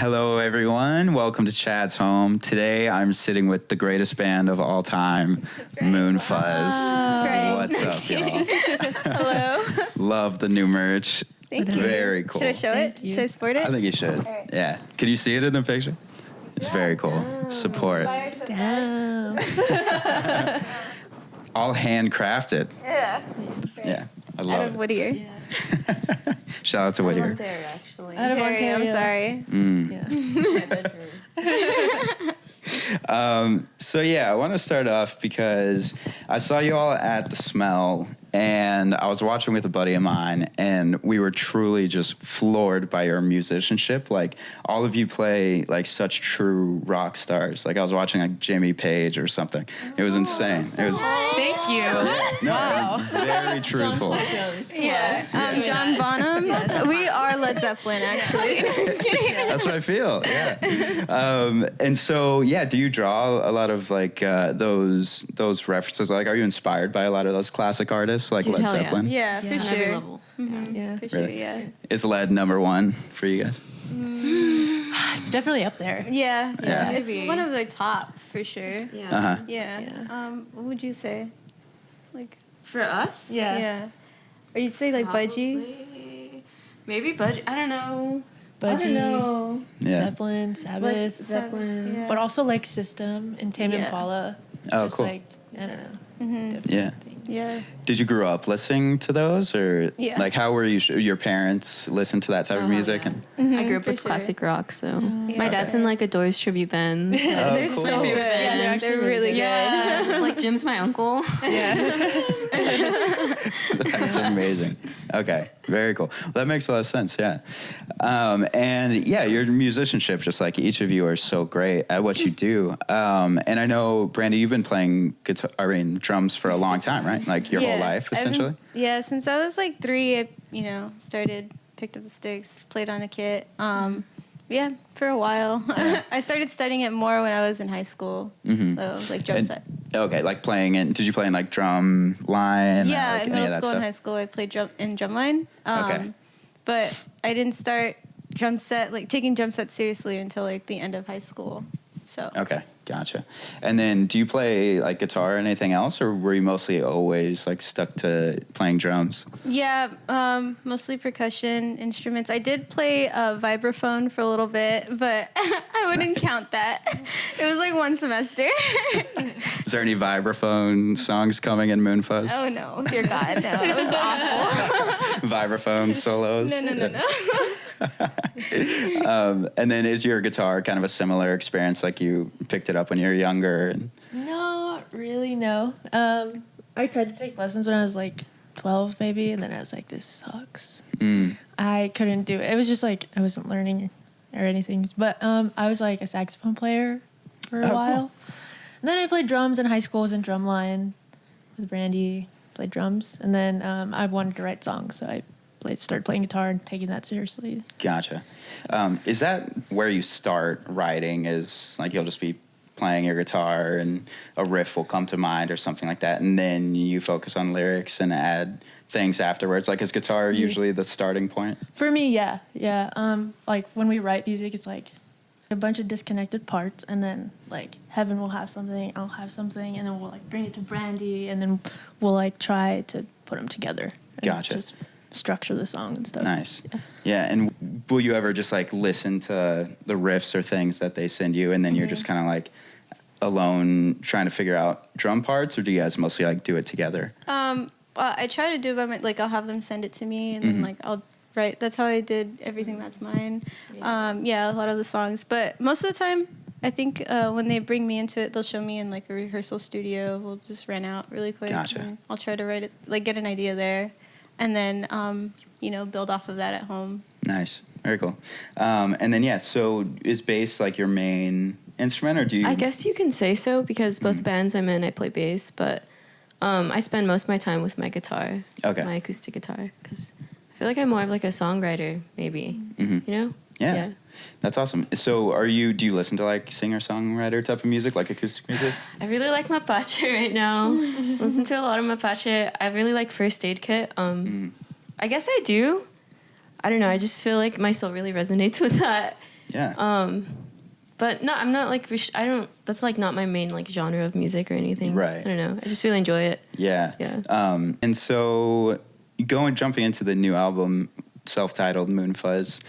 Hello, everyone. Welcome to Chad's Home. Today, I'm sitting with the greatest band of all time, MoonFuzz. That's right. What's up, y'all? Hello. Love the new merch. Thank you. Very cool. Should I show it? Should I sport it? I think you should. Right. Yeah. Can you see it in the picture? It's very cool. Damn. Support. Damn. All handcrafted. Yeah. Yeah. I love Out of it. Whittier. Yeah. Shout out to Whittier. Ontario, actually. Out of Terry, Ontario. I'm sorry. Yeah. My bedroom. So yeah, I want to start off because I saw you all at the Smell, and I was watching with a buddy of mine, and we were truly just floored by your musicianship. Like, all of you play like such true rock stars. Like, I was watching like Jimmy Page or something. It was insane. It was Thank you. no, very truthful. Yeah. John Bonham. We are Led Zeppelin, actually. No, I'm just kidding. That's what I feel. Yeah. And so, yeah, do you draw a lot of like those references? Like, are you inspired by a lot of those classic artists like Dude, Led hell yeah. Zeppelin? Yeah, for On every sure. level. Yeah. For sure, Really? yeah. Is Led number one for you guys? It's definitely up there. Yeah. Yeah. It's Maybe. one of the top, for sure. Yeah. Uh-huh. Yeah. Yeah. What would you say? Like, For us? Yeah. yeah. Or you'd say like Budgie? Probably. Maybe Budgie. I don't know. I Budgie, don't know. Yeah. Zeppelin, Like Sabbath, Zeppelin. Yeah. but also like System and Tame Yeah. Impala. Oh, just cool. like, I don't know. Mm-hmm. Different Yeah. things. Yeah. Did you grow up listening to those, or Yeah. like how were you? Your parents listen to that type of Oh, music, yeah. and I grew up for with sure. classic rock, so Yeah. my dad's in like a Doors tribute band. Oh, They're cool. so good. Yeah, they're actually really really good. good. Yeah, like Jim's my uncle. Yeah. that's amazing. Okay, very cool. Well, that makes a lot of sense. Yeah, and yeah, your musicianship, just like each of you, are so great at what you do. And I know, Brandy, you've been playing guitar, drums for a long time, right? Like your whole life, I've been- essentially. yeah, since I was like 3, I, picked up the sticks, played on a kit. Yeah, for a while. I started studying it more when I was in high school. Mhm. So, like drum And- set. Okay, like playing in. Did you play in like drum line? Yeah, or, like, in any middle of that school and stuff? high school, I played in drumline. Okay. But I didn't start taking drum set seriously until like the end of high school. So. Okay, gotcha. And then, do you play like guitar or anything else, or were you mostly always like stuck to playing drums? Yeah, mostly percussion instruments. I did play a vibraphone for a little bit, but I wouldn't count that. It was like one semester. Is there any vibraphone songs coming in MoonFuzz? Oh no, dear God, no. It was awful. Vibraphone solos? No. And then is your guitar kind of a similar experience, like you picked it up when you were younger? And, Not really, no. I tried to take lessons when I was like 12 maybe, and then I was like, this sucks. I couldn't do it. It was just like I wasn't learning or anything. But I was like a saxophone player for a Oh, while. cool. And then I played drums in high school, was in drumline with Brandy, played drums. And then I wanted to write songs, so I started playing guitar and taking that seriously. Gotcha. Is that where you start writing, is like you'll just be playing your guitar and a riff will come to mind or something like that, and then you focus on lyrics and add things afterwards? Like, is guitar usually the starting point? For me, yeah. Like when we write music, it's like a bunch of disconnected parts, and then like Heaven will have something, I'll have something, and then we'll like bring it to Brandy, and then we'll like try to put them together. And Gotcha. Just structure the song and stuff. Nice. Yeah, and will you ever just like listen to the riffs or things that they send you, and then you're just kind of like alone trying to figure out drum parts, or do you guys mostly like do it together? I try to do it by I'll have them send it to me, and then like I'll write. That's how I did Everything That's Mine. A lot of the songs, but most of the time, I think when they bring me into it, they'll show me in like a rehearsal studio. We'll just rent out really quick. Gotcha. And I'll try to write it, like get an idea there, and then build off of that at home. Nice. Very cool. And then, yeah, so is bass like your main instrument, or do you... I guess you can say so, because both bands I'm in, I play bass, but I spend most of my time with my guitar, my acoustic guitar, because I feel like I'm more of like a songwriter, maybe, you know? Yeah. That's awesome. So do you listen to like singer-songwriter type of music, like acoustic music? I really like Mapache right now. Listen to a lot of Mapache. I really like First Aid Kit. I guess I do. I don't know. I just feel like my soul really resonates with that. Yeah. But no, I'm not like I don't. That's like not my main like genre of music or anything. Right. I don't know. I just really enjoy it. Yeah. Yeah. And so jumping into the new album, self-titled MoonFuzz.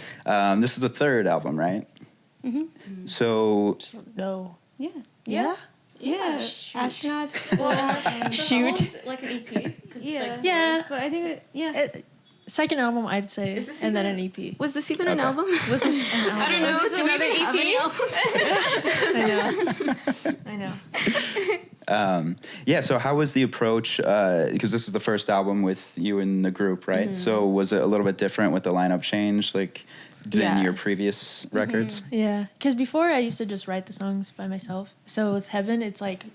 This is the third album, right? Mm-hmm. So No. Yeah. Yeah? Yeah. Astronauts. Shoot. Like an EP. Yeah. Yeah. But I think Second album, I'd say, Is this and then even- an EP. Was this even an Okay. album? Was this an album? I don't know. Was this Do we another even have EP? any albums? I know. yeah, so how was the approach? Because this is the first album with you in the group, right? Mm-hmm. So was it a little bit different with the lineup change, like than Yeah. your previous records? Yeah, because before I used to just write the songs by myself. So with Heaven, it's like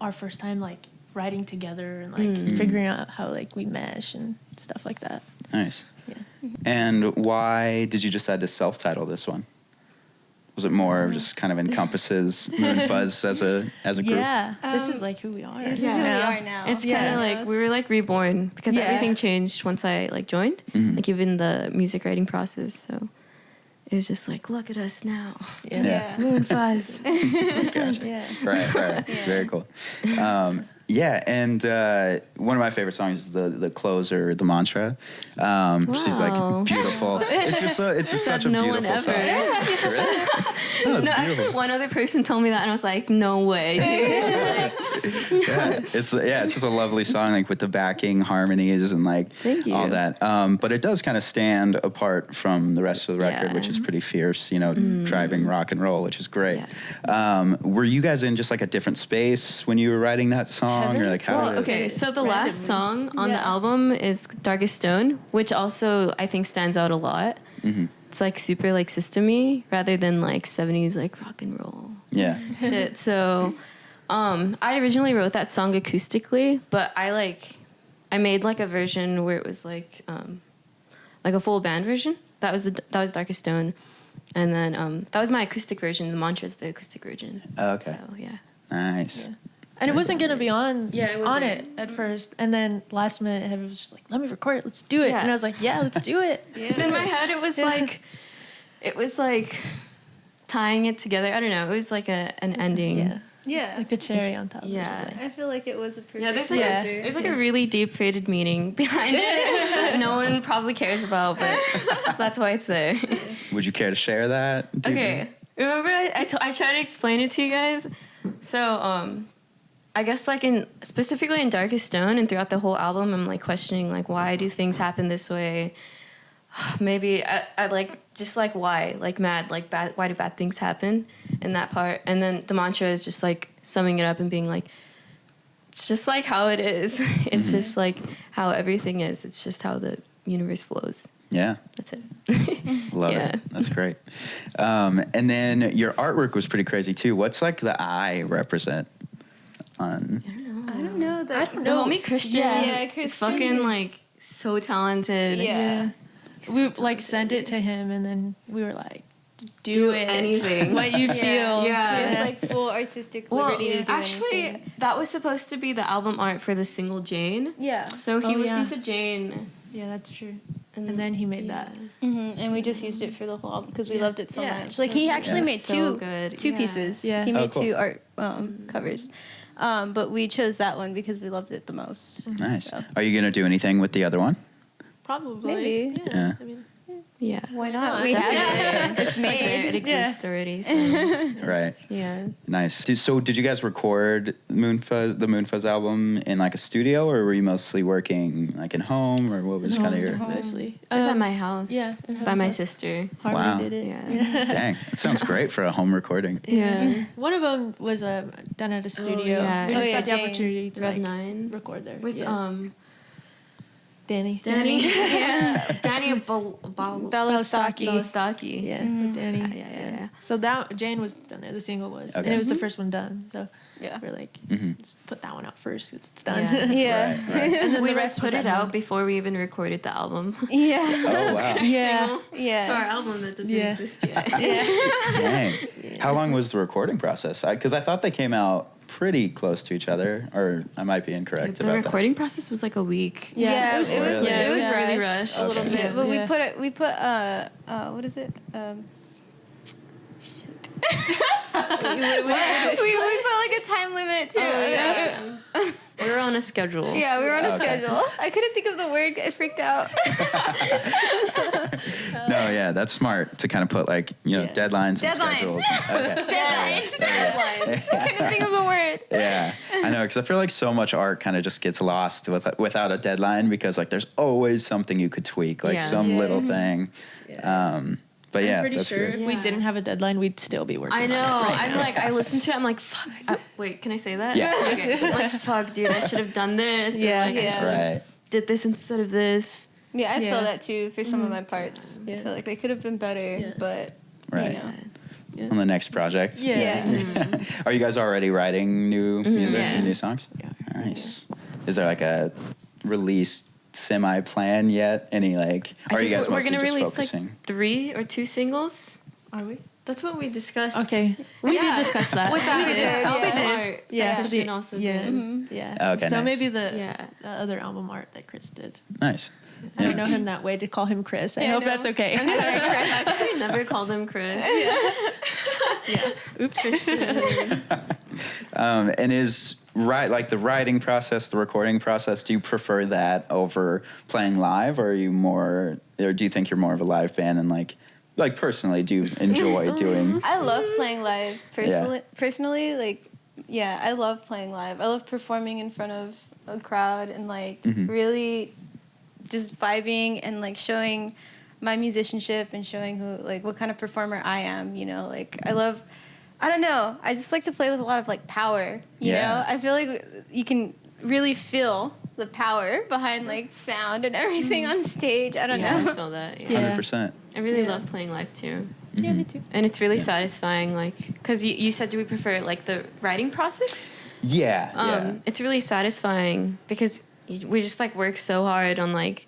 our first time like writing together and like figuring out how like we mesh and stuff like that. Nice. Yeah. And why did you decide to self-title this one? Was it more of just kind of encompasses MoonFuzz as a group? Yeah, this is like who we are. This is Yeah. who we are now. It's kind of like we were like reborn because Yeah. everything changed once I like joined, like even the music writing process. So it was just like, look at us now, Yeah. MoonFuzz. Gotcha. Yeah. Right. Very cool. Yeah, and one of my favorite songs is the closer, the mantra. She's like Wow. beautiful. It's just such a no one beautiful song. ever. Really? No, it's No, actually, beautiful. one other person told me that, and I was like, no way, dude. It's just a lovely song, like with the backing harmonies and like Thank you. all that. But it does kind of stand apart from the rest of the record, Yeah. which is pretty fierce. Driving rock and roll, which is great. Yeah. Were you guys in just like a different space when you were writing that song, or like how? Well, did it- okay, so the Randomly. last song on Yeah. the album is Darkest Stone, which also I think stands out a lot. Mm-hmm. It's like super like system-y rather than like 70s like rock and roll Yeah. shit. So I originally wrote that song acoustically, but I made like a version where it was like a full band version. That was Darkest Stone. And then that was my acoustic version. The mantra is the acoustic version. Okay. So yeah. Nice. Yeah. And it wasn't gonna be on Yeah, it on wasn't. it at first, and then last minute Heaven was just like, "Let me record it, let's do it." Yeah. And I was like, "Yeah, let's do it." Because in my head it was like tying it together. I don't know. It was like an ending. Yeah, Yeah. like the cherry on top. Yeah. Or something. I feel like it was a perfect Yeah, there's like closure. there's like a really deep faded meaning behind it that no one probably cares about, but that's why it's there. Would you care to share that? Okay, remember I tried to explain it to you guys. So I guess like specifically in Darkest Stone and throughout the whole album, I'm like questioning like why do things happen this way? Maybe I like just like why like mad like bad why do bad things happen in that part, and then the mantra is just like summing it up and being like it's just like how it is. It's just like how everything is. It's just how the universe flows. Yeah. That's it. Love Yeah. it. That's great. And then your artwork was pretty crazy too. What's like the eye represent? I don't know. I don't The know. homie Christian, Yeah, is Christian fucking is- like so talented. Yeah. We like sent it to him, and then we were like, "Do it, anything. what you feel." Yeah. He has like full artistic liberty to do actually, anything. that was supposed to be the album art for the single Jane. Yeah. So he Oh, listened yeah. to Jane, Yeah, that's true. And then he made that. And we just used it for the whole album because we loved it so Yeah, much. Like so he good. actually Yeah. made So good. two Yeah. pieces. Yeah. He Oh, made cool. two art covers. But we chose that one because we loved it the most. Nice. So. Are you gonna do anything with the other one? Probably. Maybe. Yeah. Yeah. I mean, yeah. Why not? not? We have Definitely. it. It's made. It exists already. So Right. yeah. Nice. So did you guys record the MoonFuzz album in like a studio, or were you mostly working like in home, or what was kind of your? mostly. It was at my house. yeah, at By Heaven's my house. sister. Harmony Wow. did it. Yeah. Dang, it sounds great for a home recording. Yeah. One of them was done at a studio. yeah. We just Oh, yeah, had the Jane. opportunity to Rev like 9. record there. With yeah. Danny. Danny. Danny Balastaki. Balastaki. Yeah, with Danny. Yeah. So that Jane was done there. The single was, and Okay. it was the first one done. So Yeah. we're like, Mhm. let's put that one out first. It's done. Yeah. Yeah. Right. And then We the like rest put was it at home. out before we even recorded the album. Yeah. Oh wow. Yeah. To our Yeah. album that doesn't Yeah. exist yet. Dang. How long was the recording process? Because I thought they came out pretty close to each other, or I might be incorrect The about recording process was like a week. Yeah, it was Really? it was Yeah, really rushed rushed. a little Okay. bit, but Yeah. we put what is it? We put like a time limit too. We were on a schedule. Yeah, we were on a schedule. I couldn't think of the word. I freaked out. No, yeah, that's smart to kind of put like, deadlines and schedules. Okay. Deadlines. I couldn't think of the word. Yeah, I know, because I feel like so much art kind of just gets lost without a deadline, because like there's always something you could tweak, like some little thing. But I'm pretty that's sure good. if we didn't have a deadline, we'd still be working I know. on it right I'm now. like, I listened to it. I'm like, fuck. Wait, can I say that? Yeah. Okay. So I'm like, fuck, dude. I should have done this. Yeah. Or like, I Yeah. should've Right. did this instead of this. Yeah, I Yeah. feel that too for some of my parts. I Yeah. feel like they could have been better, but Right. you know. On the next project. Yeah. Are you guys already writing new music Yeah. and new songs? Yeah. Nice. Is there like a release semi-plan yet? Any like, I are you think guys we're mostly gonna just release focusing? like 3 or 2 singles. Are we? That's what we discussed. Okay. We Yeah. did discuss that. Without We it. did, Album yeah. art. Yeah. Christian also yeah. did. Yeah. Okay, So nice. maybe the Yeah. other album art that Chris did. Nice. I don't know him that way to call him Chris. I Yeah, hope no. that's okay. I'm sorry, Chris. Actually, never called him Chris. Oops. And is like the writing process, the recording process, do you prefer that over playing live, or do you think you're more of a live band, and like personally, do you enjoy doing? I love playing live Yeah. personally, like, yeah, I love playing live. I love performing in front of a crowd and like really just vibing and like showing my musicianship and showing what kind of performer I am, like I don't know. I just like to play with a lot of like power, you know? I feel like you can really feel the power behind like sound and everything on stage. I don't Yeah, I know. feel that. Yeah. Yeah. 100%. I really Yeah. love playing live too. Yeah, me too. And it's really satisfying, like, because you said, do we prefer like the writing process? Yeah. It's really satisfying because we just like work so hard on like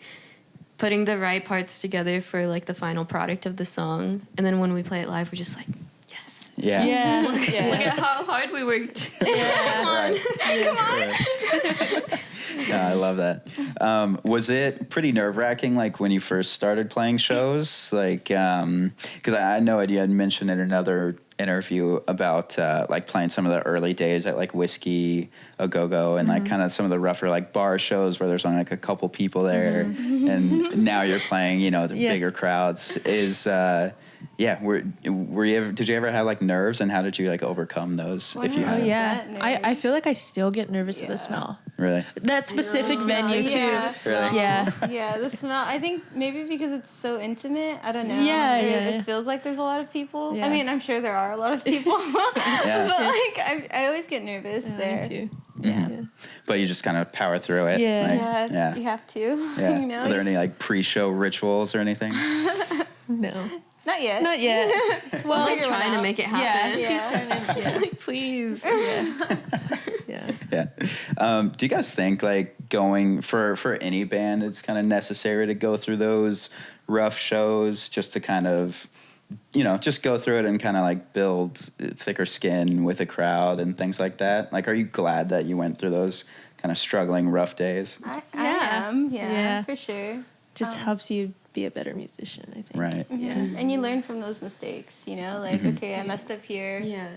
putting the right parts together for like the final product of the song, and then when we play it live, we're just like, yes. Yeah. Yeah. Look at how hard we worked. Right. Come on. No, I love that. Was it pretty nerve-wracking, like when you first started playing shows? Like, because I know you had mentioned in another interview about like playing some of the early days at like Whiskey A Go-Go and like kind of some of the rougher like bar shows where there's only like a couple people there, and now you're playing, the bigger crowds. Did you ever have like nerves, and how did you like overcome those? If you Oh have? yeah. Nerves. I feel like I still get nervous at the smell. Really? That specific venue Yeah. too. Really? Yeah. Yeah, the smell. I think maybe because it's so intimate. I don't know. Yeah, It yeah. feels like there's a lot of people. Yeah. I mean, I'm sure there are a lot of people, Yeah. but like I always get nervous there. Me too. Yeah. But you just kind of power through it. Yeah. like, Yeah, you have to. Yeah. You know, Are there any like pre-show rituals or anything? No. not yet. Not yet. Well, I'm figure one trying to out. make it Yeah, happen. she's Yeah. trying to. Yeah. Like, please. Yeah. Yeah. Do you guys think like going for any band, it's kind of necessary to go through those rough shows just to kind of, just go through it and kind of like build thicker skin with a crowd and things like that? Like, are you glad that you went through those kind of struggling rough days? I Yeah. am. Yeah, Yeah. for sure. Just helps you be a better musician, I think. Right. Yeah. And you learn from those mistakes. Like, okay, I messed up here. Yeah.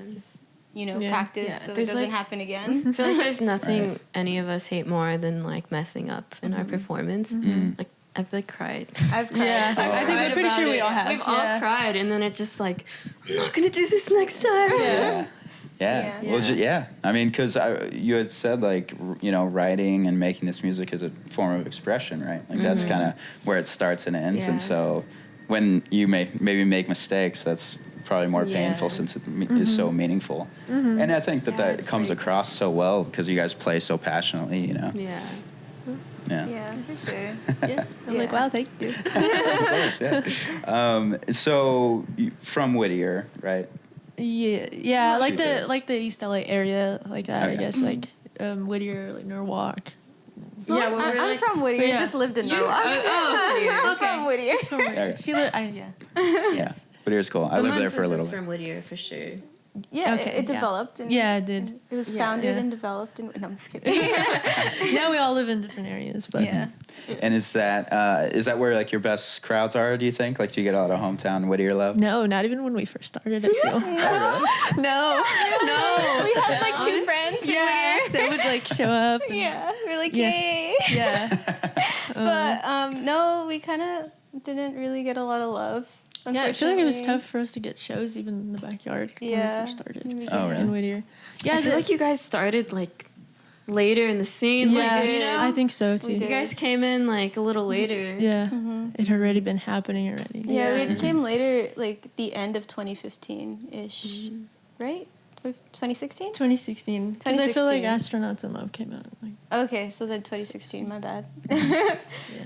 Yeah. Practice Yeah, so it there's, doesn't like- happen again. I feel like there's nothing Right. any of us hate more than like messing up in our performance. Like I've like cried. I've cried. Yeah. too. I think Cried we're pretty about sure we it. all have. We've Yeah. all cried, and then it's just like, I'm not gonna do this next time. Yeah. Yeah. Well, I mean, because you had said like writing and making this music is a form of expression, right? Like that's kind of where it starts and ends. Yeah. And so when you maybe make mistakes, that's probably more Yeah. painful since it is so meaningful. And I think that it's comes like- across so well because you guys play so passionately. Yeah. Yeah. Yeah, for sure. Yeah. I'm like, Yeah. wow, thank you. Of course, yeah. So from Whittier, right? Yeah, Must like be the good. like the East LA area, like that. I Okay. guess like Whittier, like Norwalk. Yeah, when we're I'm like, from Whittier. Yeah. I just lived in Norwalk. oh, I'm from Whittier. Okay. She lived. Yeah. Yeah. Whittier's cool. I lived there for a little MoonFuzz is bit. from Whittier for sure. Yeah, Okay, it developed. And, Yeah, it did. It was Yeah. founded Yeah. and developed. And, no, I'm just kidding. Now we all live in different areas, but Yeah. And is that where like your best crowds are? Do you think? Like, do you get a lot of hometown Whittier love? no, not even when we first started. I feel no. We had like 2 friends. Yeah, they would like show up. And, Yeah. We're like, Yeah. yay. yeah. But no, we kind of didn't really get a lot of love. Yeah, I feel like it was unfortunately. tough for us to get shows even in the backyard when Yeah. we first started Oh, really? in Whittier. Yeah, I feel like you guys started like later in the scene. yeah, Like, you know, I think so too. We you did. guys came in like a little later. Yeah, Mm-hmm. it had already been happening already. Yeah, Yeah. we came later, like the end of 2015 ish, right? 2016. 2016. Because I feel like 2016. Astronauts in Love came out. Like, Okay, so then 2016. My bad. So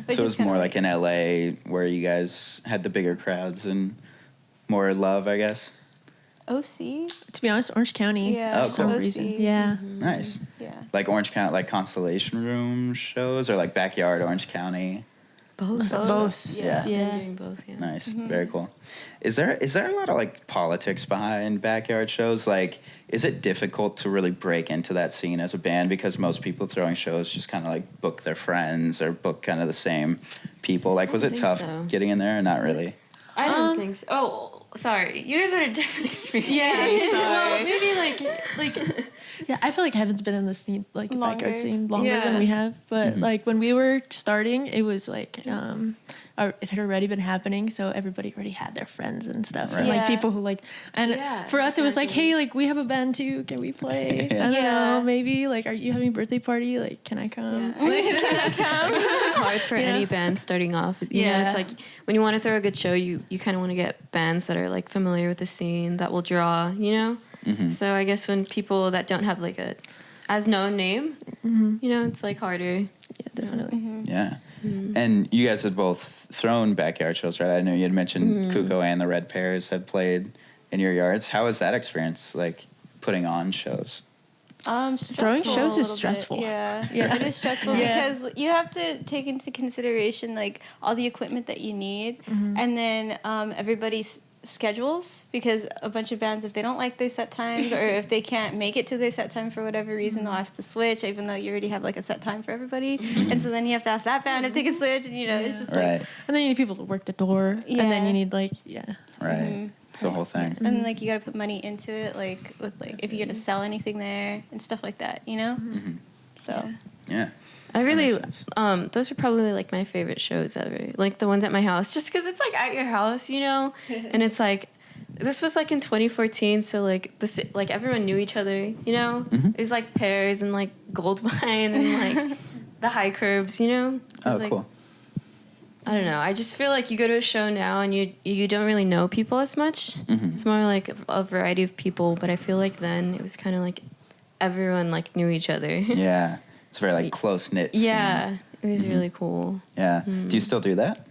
it was more like in LA where you guys had the bigger crowds and more love, I guess. OC. to be honest, Orange County. Yeah. Oh, For some cool. reason. OC. Yeah. Nice. Yeah. Like Orange County, like Constellation Room shows, or like backyard Orange County. Both. Both. Yeah. Been Yeah. doing both. Yeah. Nice, very cool. Is there a lot of like politics behind backyard shows? Like, is it difficult to really break into that scene as a band because most people throwing shows just kind of like book their friends or book kind of the same people? Like, was I it think tough so. getting in there or not really? I don't think so. Oh, sorry. You guys had a different experience. Well, Sorry. maybe like yeah, I feel like Heaven's been in the scene, like the Longer. backyard scene, longer Yeah. than we have. But like when we were starting, it was like it had already been happening, so everybody already had their friends and stuff, and Right. like Yeah. people who like, and Yeah, for us it was like, exactly. hey, like we have a band too, can we play? Yeah. I don't Yeah. know, maybe like, are you having a birthday party? Like, can I come? Yeah. It's hard for Yeah. any band starting off. You know, it's Yeah. like when you want to throw a good show, you kind of want to get bands that are like familiar with the scene that will draw, you know? So I guess when people that don't have like a as known name, you know, it's like harder. Yeah, definitely. Yeah. And you guys had both thrown backyard shows, right? I know you had mentioned Kuko and the Red Pears had played in your yards. How was that experience, like putting on shows? Throwing Stressful shows a is little stressful. bit. Yeah. Yeah. It is stressful Yeah. because you have to take into consideration like all the equipment that you need, and then everybody's schedules, because a bunch of bands, if they don't like their set times or if they can't make it to their set time for whatever reason, they'll ask to switch, even though you already have like a set time for everybody. And so then you have to ask that band if they can switch, and you know, it's just like, Right. And then you need people to work the door, and then Yeah. you need like Right. It's the whole thing. and then, like you got to put money into it, like with like if you're gonna sell anything there and stuff like that, you know. So Yeah. I really, makes sense. those are probably like my favorite shows ever. Like the ones at my house, just because it's like at your house, you know, and it's like, this was like in 2014, so like like everyone knew each other, you know. It was like Pears and like Goldmine and like the High Curbs, you know. It was, Oh, like, cool. I don't know. I just feel like you go to a show now and you don't really know people as much. It's more like a variety of people, but I feel like then it was kind of like everyone like knew each other. Yeah. It's very like close knit. Yeah, it was really cool. Yeah. Do you still do that?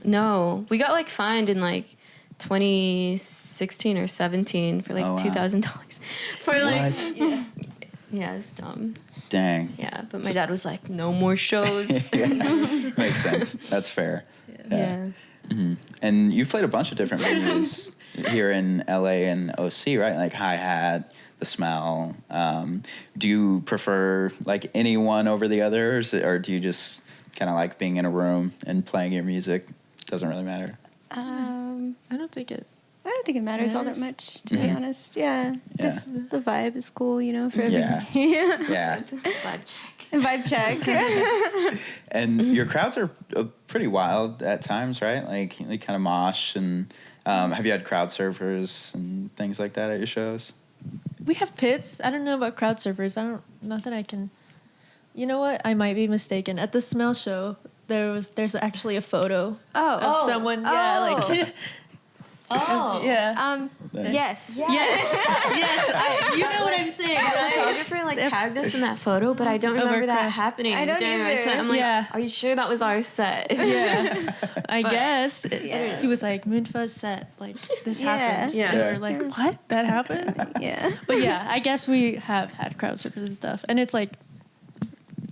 No, we got like fined in like 2016 or 17 for like Oh, wow. $2,000 for like What? yeah, it was dumb. Dang. Yeah, but my dad was like, no more shows. Yeah. Makes sense. That's fair. Yeah. And you've played a bunch of different venues here in LA and OC, right? Like Hi Hat, The Smell. Do you prefer like any one over the others, or do you just kind of like being in a room and playing your music? Doesn't really matter. I don't think it. I don't think it matters all that much, to be honest. Yeah. Just the vibe is cool, you know, for Yeah. everybody. Yeah. Yeah. Vibe check. Vibe check. And your crowds are pretty wild at times, right? Like they kind of mosh. And have you had crowd surfers and things like that at your shows? We have pits. I don't know about crowd surfers. Not that I can. You know what? I might be mistaken. At the Smell show, there's actually a photo of someone. Yeah, like. Oh. Yeah. Yes. Yes. You know what I'm saying. The photographer like tagged us in that photo, but I don't Of our remember that crowd. happening. I don't during our either. set. I'm like, Yeah. are you sure that was our set? Yeah. I guess. Yeah. He was like, MoonFuzz set. Like, this Yeah. happened. Yeah. And we were like, what? That happened? Yeah. But yeah, I guess we have had crowd surfers and stuff. And it's like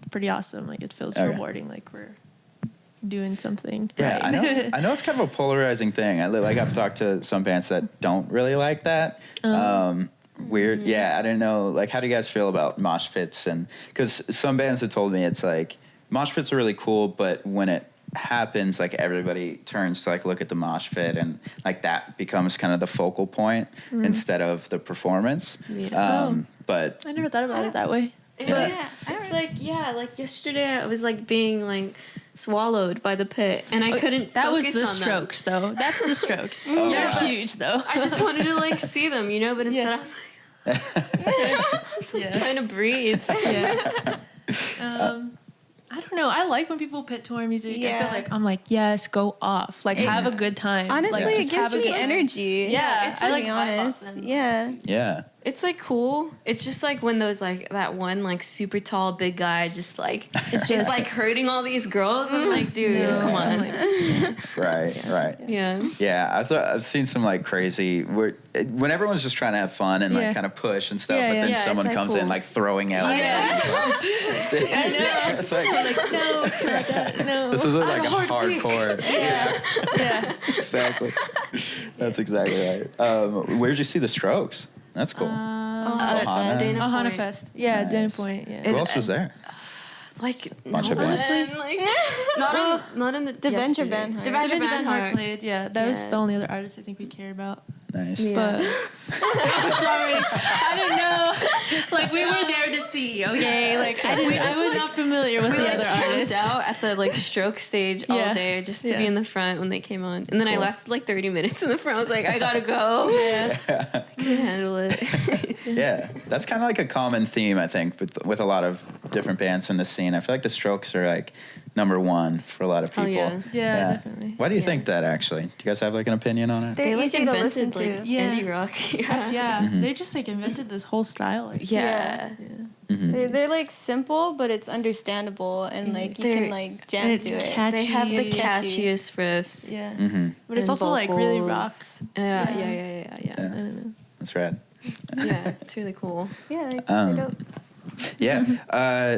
pretty awesome. Like, it feels Okay. rewarding. Like, doing something. Yeah, right. I know. I know it's kind of a polarizing thing. I've talked to some bands that don't really like that. Weird. Yeah, I don't know. Like, how do you guys feel about mosh pits? And because some bands have told me it's like mosh pits are really cool, but when it happens, like everybody turns to like look at the mosh pit, and like that becomes kind of the focal point instead of the performance. Yeah. But I never thought about it that way. Yeah. It's like yesterday I was like being like swallowed by the pit, and I couldn't. That was focus the on them. Strokes, though. That's the Strokes. Oh, They're wow. huge, though. I just wanted to like see them, you know, but instead Yeah. I was like trying to breathe. Yeah. I don't know. I like when people pit to our music. I Yeah. feel like I'm like, yes, go off. Like, have a good time. Honestly, Like, it just gives have a me good time. energy. Yeah, it's to like be vibe off honest. them. Yeah. yeah. It's like cool. It's just like when those like that one like super tall big guy just like It's is just like hurting all these girls. I'm like, dude, no, come on. I'm like, Right. Yeah. Yeah, I've seen some like crazy when everyone's just trying to have fun and like Yeah. kind of push and stuff, Yeah, but yeah. then Yeah, someone it's, like, comes in cool. like throwing out. Yeah. I know. It's like, no, it's not that. No. this is like a hard week. hardcore. yeah. Exactly. That's exactly right. Where'd you see the Strokes? That's cool. Ohana Dana Ohana Point. Fest. Yeah, Nice. Dana Point. Yeah. Who else was there? Like Bunch no of bands. one, like not in the Deventer yesterday. Band Heart. Deventer Deventer Band Van Hart Heart. played. Yeah, that was Yeah. the only other artist I think we care about. Nice. Yeah. But I'm sorry, I don't know. Like we were there to see. Okay, like I was not familiar with We the like other camped artists. out at the like stroke stage all Yeah. day just to Yeah. be in the front when they came on, and then I Cool. lasted like 30 minutes in the front. I was like, I gotta go. Yeah. I can't handle it. Yeah, that's kind of like a common theme, I think, with a lot of different bands in the scene. I feel like the Strokes are like number one for a lot of Hell people. yeah. Yeah, definitely. Why do you Yeah. think that, actually? Do you guys have like an opinion on it? They're They like easy to listen invented to. like Yeah. indie rock. Yeah. Yeah, they just like invented this whole style. Like, Yeah. They're like simple, but it's understandable, and like you They're- can like jam and it's to it. catchy. They have the It's catchy. catchiest riffs. Yeah. Mm-hmm. But it's and also like really rock. vocals. Yeah. Yeah. Yeah. I don't know. That's rad. Yeah, it's really cool. Yeah, like, Um, they're dope. Yeah.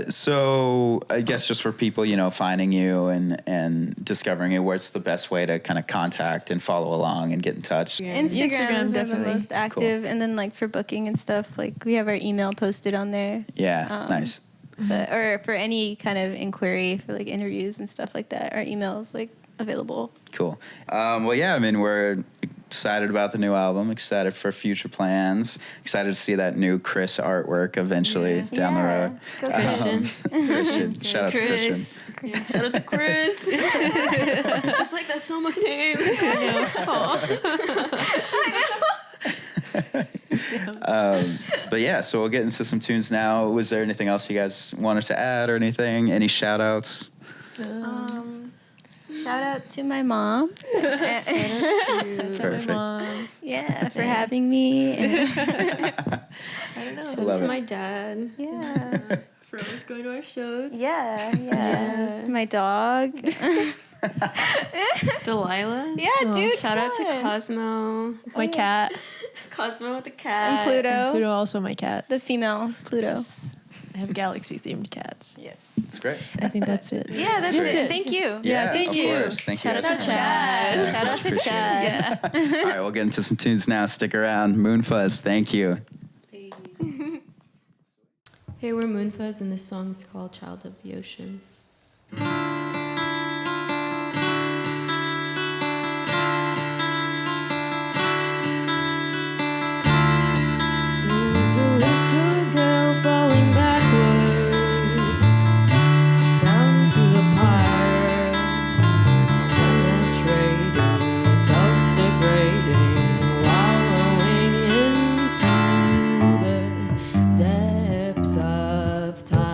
So I guess just for people, finding you and discovering you, what's the best way to kind of contact and follow along and get in touch? Yeah. Instagram is one of the definitely. most active, and then like for booking and stuff, like we have our email posted on there. Yeah. Nice. But or for any kind of inquiry for like interviews and stuff like that, our email is like available. Cool. Well, yeah, I mean, we're excited about the new album, excited for future plans, excited to see that new Chris artwork eventually down the road. Go Christian. Christian. Shout out to Christian. Chris. Shout out to Chris. It's like that's not my name. But yeah, so we'll get into some tunes now. Was there anything else you guys wanted to add or anything? Any shout outs? Shout out to my mom. Perfect. Yeah, for having me. And, Shout Love out to it. my dad. yeah. For always going to our shows. Yeah. My dog. Delilah. Yeah, dude. Shout out to come on. Cosmo. My cat. Cosmo with the And cat. Pluto. Pluto also my cat. The female Pluto. I have galaxy themed cats. Yes. That's great. I think that's it. Yeah, that's it. Thank you. Yeah, thank of you. course. Thank Shout you. out to Chad. Shout out to Appreciate it. Chad. Yeah. All right, we'll get into some tunes now. Stick around. MoonFuzz, thank you. Hey, we're MoonFuzz, and this song is called Child of the Ocean. There's a little girl falling backwards down to the pyre, penetrating, self-degrading, wallowing into the depths of time.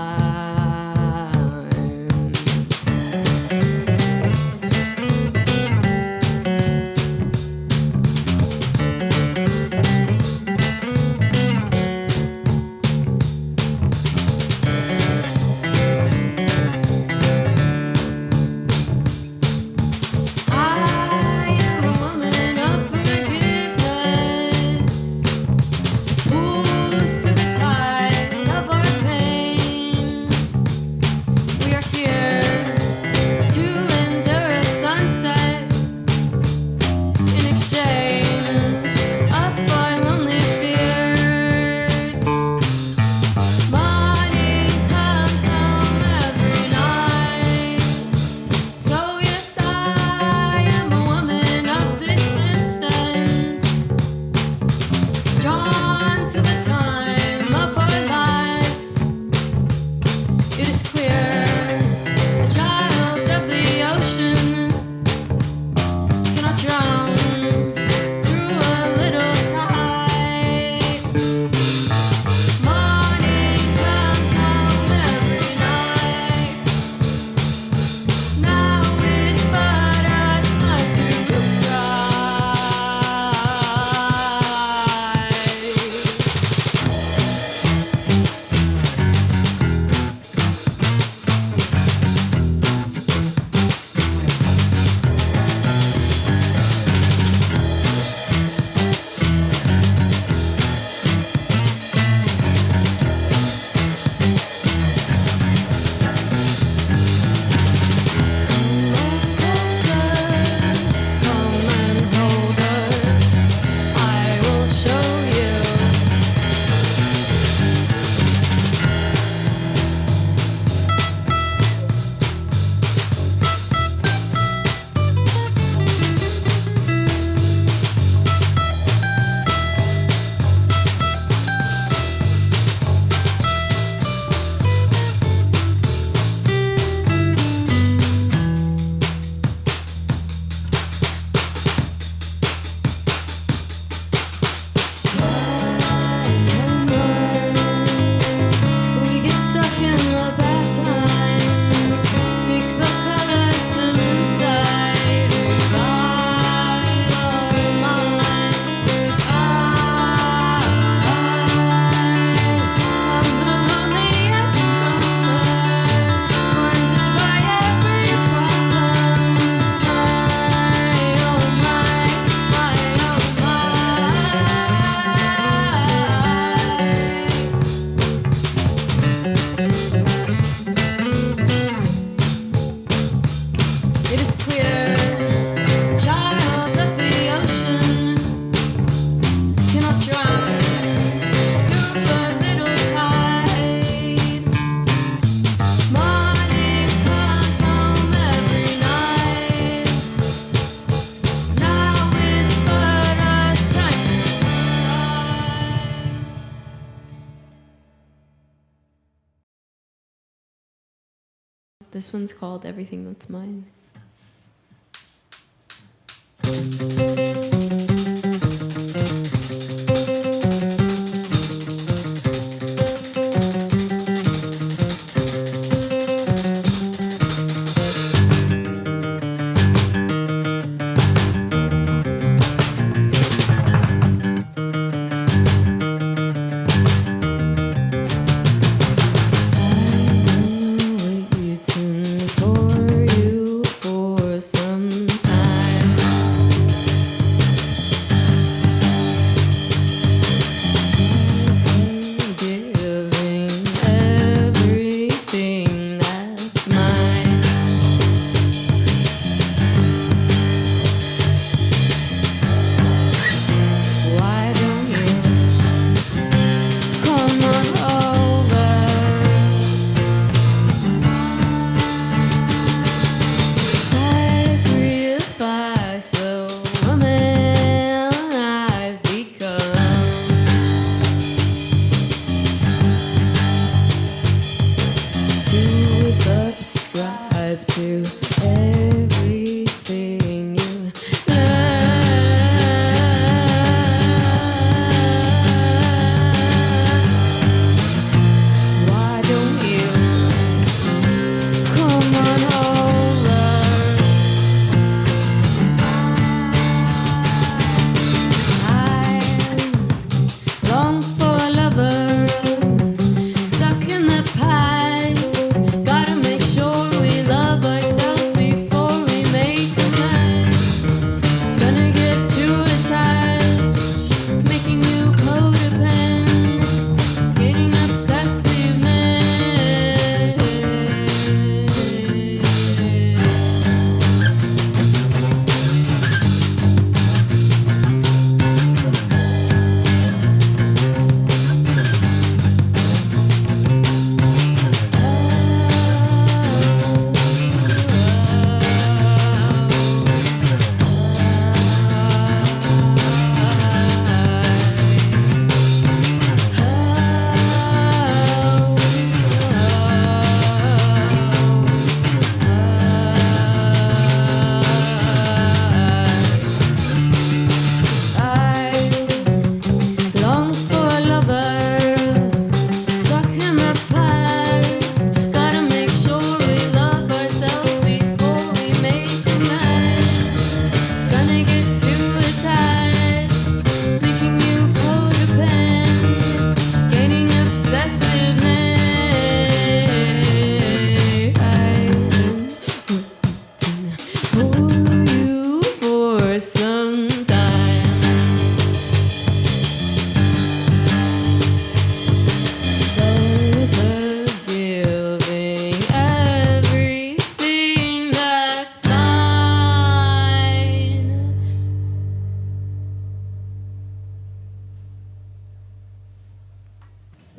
This one's called Everything That's Mine.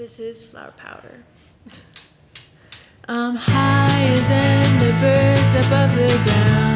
This is Flower Power. I'm higher than the birds above the ground.